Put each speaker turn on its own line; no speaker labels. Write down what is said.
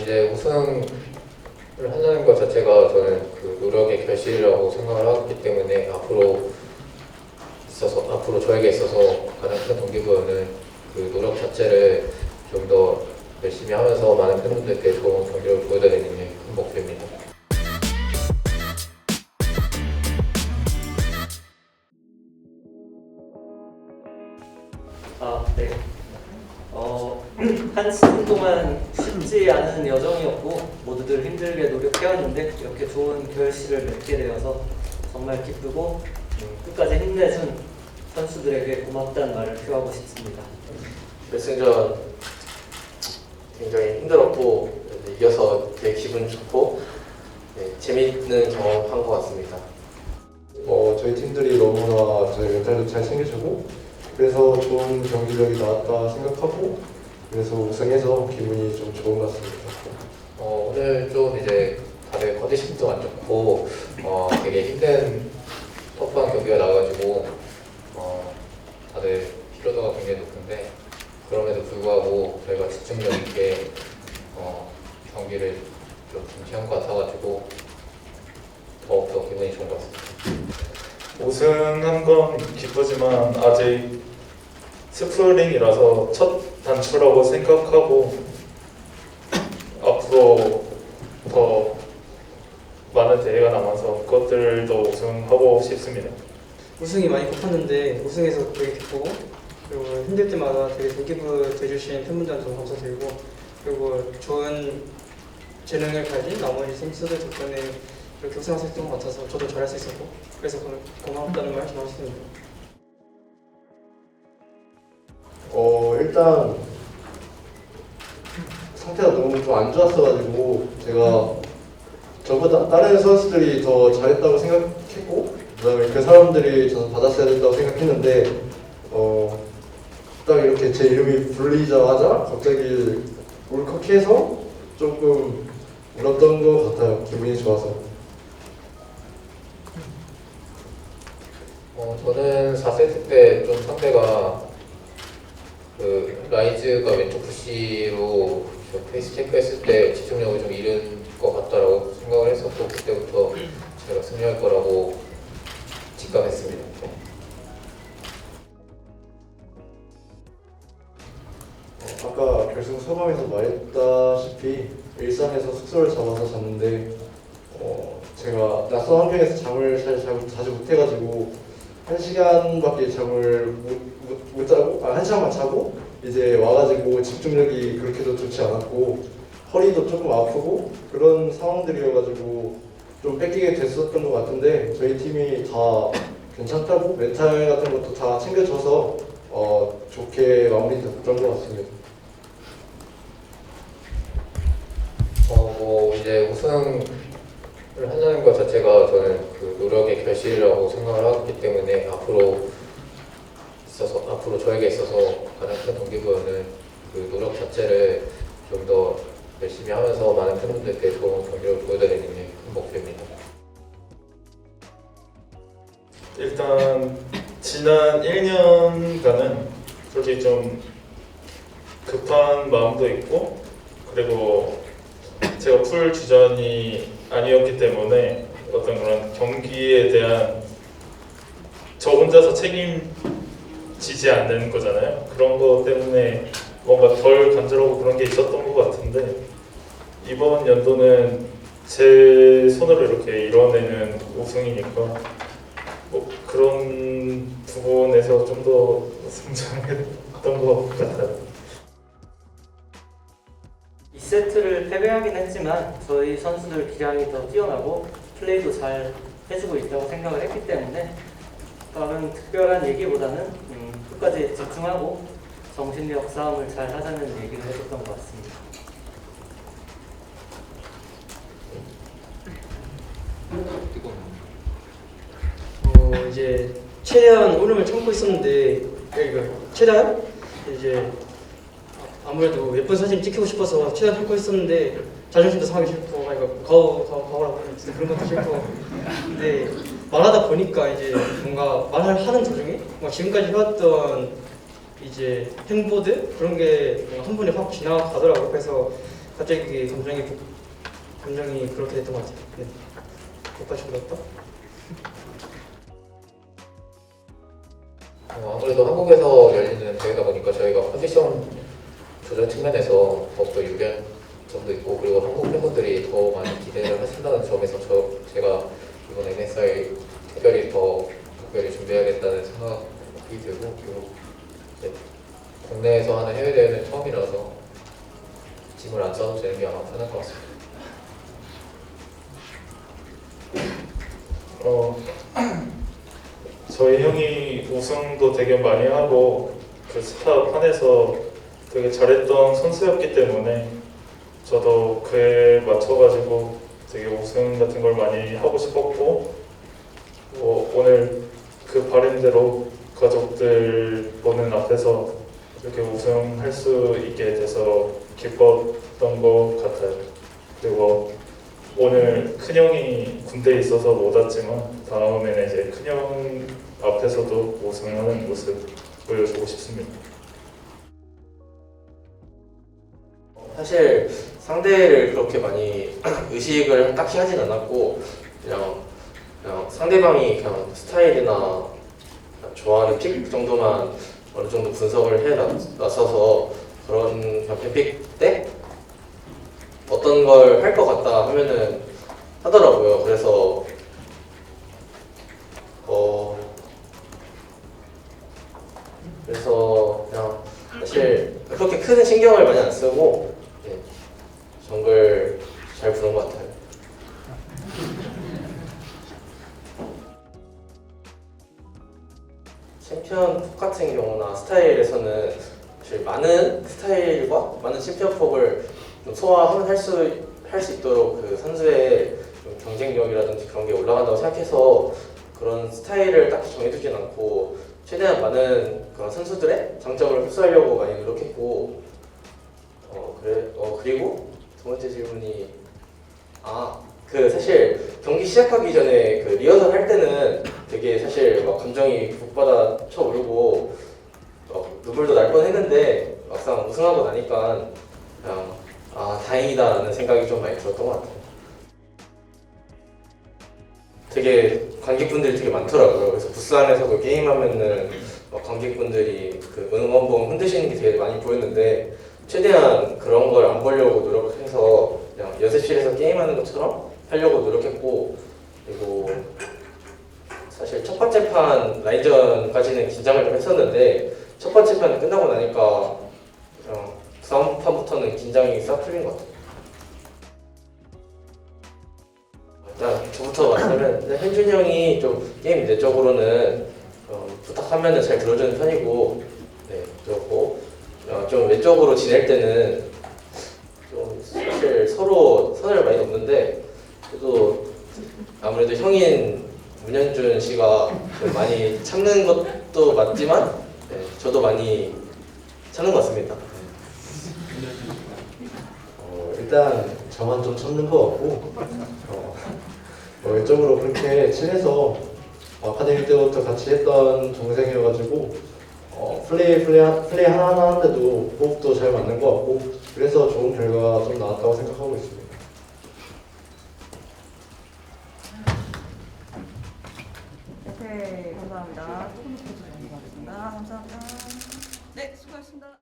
이제 우승을 한다는 것 자체가 저는 그 노력의 결실이라고 생각을 하기 때문에 앞으로 저에게 있어서 가장 큰 동기부여는 그 노력 자체를 좀 더 열심히 하면서 많은 팬분들께 좋은 경기를 보여드리는 게 큰 목표입니다.
네. 한 시즌 동안 쉽지 않은 여정이었고 모두들 힘들게 노력해왔는데 이렇게 좋은 결실을 맺게 되어서 정말 기쁘고 끝까지 힘내준 선수들에게 고맙다는 말을 표하고 싶습니다.
결승전 굉장히 힘들었고 이겨서 되게 기분 좋고 재밌는 경험한 것 같습니다.
저희 팀들이 너무나 저희 멘탈도 잘 챙겨주고 그래서 좋은 경기력이 나왔다 생각하고 그래서 우승해서 기분이 좀 좋은 것 같습니다.
오늘 좀 이제 다들 컨디션도 안 좋고 되게 힘든 터프한 경기가 나와가지고 다들 피로도가 굉장히 높은데 그럼에도 불구하고 저희가 집중력 있게 경기를 좀 중시한 것 같아가지고 더욱더 기분이 좋은 것 같습니다.
우승한 건 기쁘지만 아직 스프링이라서 첫 단추라고 생각하고 앞으로 더 많은 대회가 남아서 그것들도 우승하고 싶습니다.
우승이 많이 고팠는데 우승해서 되게 기쁘고 그리고 힘들 때마다 되게 동기부여 돼주신 팬분들한테 너무 감사드리고 그리고 좋은 재능을 가진 나머지 선수들 덕분에 이렇게 우승할 수 있었던 것 같아서 저도 잘할 수 있었고 그래서 고맙다는 말 전하겠습니다.
일단 상태가 너무 좀 안 좋았어가지고 제가 저보다 다른 선수들이 더 잘했다고 생각했고 그다음에 그 사람들이 저는 받았어야 된다고 생각했는데 딱 이렇게 제 이름이 불리자마자 갑자기 울컥해서 조금 울었던 것 같아요. 기분이 좋아서.
저는 4세트 때 좀 상대가 그 라이즈가 왼쪽 푸시로 페이스 체크했을 때 집중력을 좀 잃은 것 같다라고 생각을 했었고 그때부터 제가 승리할 거라고 직감했습니다.
아까 결승 소감에서 말했다시피 일산에서 숙소를 잡아서 잤는데 제가 낯선 환경에서 잠을 자주 못해가지고 1시간밖에 잠을 못 자고 1시간만 자고 이제 와가지고 집중력이 그렇게도 좋지 않았고 허리도 조금 아프고 그런 상황들이어가지고 좀 뺏기게 됐었던 것 같은데 저희 팀이 다 괜찮다고 멘탈 같은 것도 다 챙겨줘서 좋게 마무리됐던 것 같습니다.
이제 우승을 한다는 것 자체가 저는 그 노력의 결실이라고 생각을 하기 때문에 앞으로 저에게 있어서 가장 큰 동기부여는 그 노력 자체를 좀 더 열심히 하면서 많은 팬분들께 좋은 경기를 보여드리는 게 큰 목표입니다.
일단 지난 1년간은 솔직히 좀 급한 마음도 있고 그리고 제가 풀 주전이 아니었기 때문에 어떤 그런 경기에 대한 저 혼자서 책임지지 않는 거잖아요. 그런 거 때문에 뭔가 덜 간절하고 그런 게 있었던 것 같은데 이번 연도는 제 손으로 이렇게 이뤄내는 우승이니까 뭐 그런 부분에서 좀 더 성장했던 것 같아요.
2세트를 패배하긴 했지만 저희 선수들 기량이 더 뛰어나고 플레이도 잘 해주고 있다고 생각을 했기 때문에 다른 특별한 얘기보다는 끝까지 집중하고 정신력 싸움을 잘 하자는 얘기를 해줬던 것 같습니다.
이제 최대한 울음을 참고 있었는데 최대한 이제 아무래도 예쁜 사진 찍히고 싶어서 최대한 참고 있었는데 자존심도 상하기 싫고 가오라고 하는 그런 것도 싫고 근데 말하다 보니까 이제 뭔가 말하는 도중에 지금까지 해왔던 이제 행보들 그런 게 한 번에 확 지나가더라고요. 그래서 갑자기 감정이 그렇게 됐던 것 같아요. 네. 오빠 정답다?
아무래도 한국에서 열리는 대회다 보니까 저희가 컨디션 조절 측면에서 더욱더 유리한 점도 있고, 그리고 한국 팬분들이 더 많이 기대를 하신다는 점에서 제가 이번 MSI 특별히 더 각별히 준비해야겠다는 생각이 들고, 그리고 이제 국내에서 하는 해외 대회는 처음이라서 짐을 안 싸도 되는 게 아마 편할 것 같습니다.
저희 형이 우승도 되게 많이 하고 그 스타 판에서 되게 잘했던 선수였기 때문에 저도 그에 맞춰가지고 되게 우승 같은 걸 많이 하고 싶었고, 오늘 그 바람대로 가족들 보는 앞에서 이렇게 우승할 수 있게 돼서 기뻤던 것 같아요. 그리고 오늘 큰형이 군대에 있어서 못 왔지만 다음에는 이제 큰형 앞에서도 우승하는 모습 보여주고 싶습니다.
사실 상대를 그렇게 많이 의식을 딱히 하진 않았고 그냥 상대방이 그냥 스타일이나 좋아하는 픽 정도만 어느 정도 분석을 해 놨어서 그런 그냥 뱀픽 때 어떤 걸 할 것 같다 하면은 하더라고요. 그래서 그냥 사실 그렇게 큰 신경을 많이 안 쓰고 정글 잘 부른 것 같아요. 챔피언 폭 같은 경우나 스타일에서는 사실 많은 스타일과 많은 챔피언 폭을 좀 소화하면 할 수 있도록 그 선수의 좀 경쟁력이라든지 그런 게 올라간다고 생각해서 그런 스타일을 딱히 정해두진 않고 최대한 많은 그런 선수들의 장점을 흡수하려고 많이 노력했고 그리고 두 번째 질문이 그 사실 경기 시작하기 전에 그 리허설 할 때는 되게 사실 막 감정이 북받아 쳐오르고 눈물도 날 뻔했는데 막상 우승하고 나니까 그냥 다행이다라는 생각이 좀 많이 들었던 것 같아요. 되게 관객분들이 되게 많더라고요. 그래서 부스 안에서도 게임하면은 관객분들이 그 응원봉 흔드시는 게 되게 많이 보였는데 최대한 그런 걸 안 보려고 노력해서 그냥 연습실에서 게임하는 것처럼 하려고 노력했고, 그리고 사실 첫 번째 판 라인전까지는 긴장을 좀 했었는데 첫 번째 판 끝나고 나니까 그냥 다음 판부터는 긴장이 싹 풀린 것 같아요. 일단 저부터 말하자면 현준이 형이 좀 게임 내적으로는 부탁하면 잘 들어주는 편이고, 그렇고 좀 외적으로 지낼 때는 좀 사실 서로 선을 많이 넘는데 그래도 아무래도 형인 문현준 씨가 좀 많이 참는 것도 맞지만 저도 많이 참는 것 같습니다.
일단 저만 좀 참는 것 같고 외적으로 그렇게 친해서 아카데미 때부터 같이 했던 동생이어가지고 플레이 하나하나 하는데도 호흡도 잘 맞는 것 같고 그래서 좋은 결과가 좀 나왔다고 생각하고 있습니다.
네, 감사합니다. 감사합니다. 네, 수고하셨습니다.